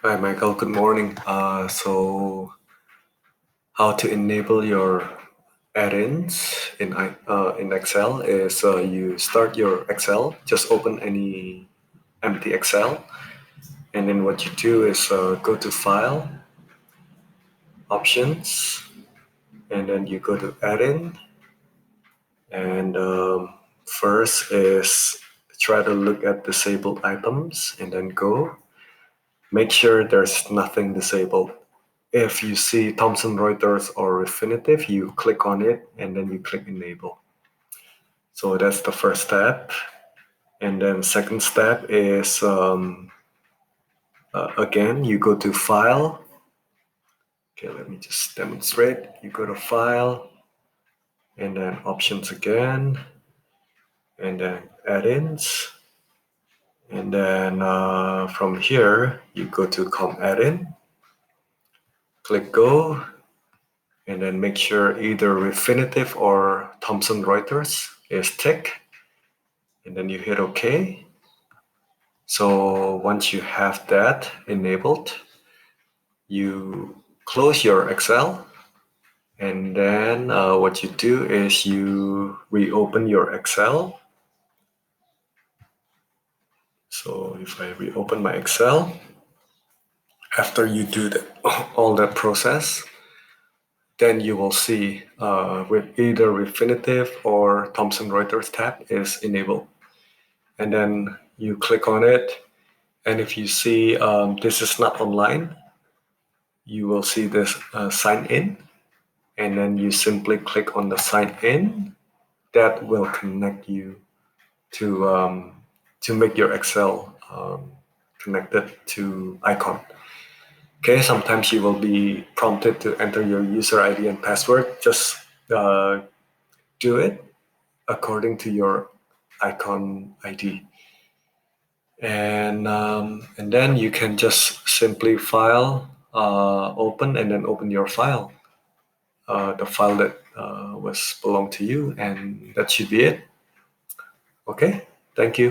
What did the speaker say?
Hi, Michael. Good morning. So, how to enable your add-ins in Excel is you start your Excel, just open any empty Excel, and then what you do is go to File, Options, and then you go to Add-in, and first is try to look at disabled items, and then go. Make sure there's nothing disabled. If you see Thomson Reuters or Refinitiv, you click on it and then you click enable. So that's the first step. And then second step is again, you go to file. Okay, let me just demonstrate. You go to file and then options again, and then add-ins. And then from here, you go to com add-in, click go, and then make sure either Refinitiv or Thomson Reuters is ticked, and then you hit OK. So once you have that enabled, you close your Excel, and then what you do is you reopen your Excel. So if I reopen my Excel, after you do all that process, then you will see with either Refinitiv or Thomson Reuters tab is enabled. And then you click on it, and if you see this is not online, you will see this sign in, and then you simply click on the sign in. That will connect you to make your Excel connected to Eikon. Okay, sometimes you will be prompted to enter your user ID and password. Just do it according to your Eikon ID. And then you can just simply file open, and then open your file, the file that was belong to you, and that should be it. Okay, thank you.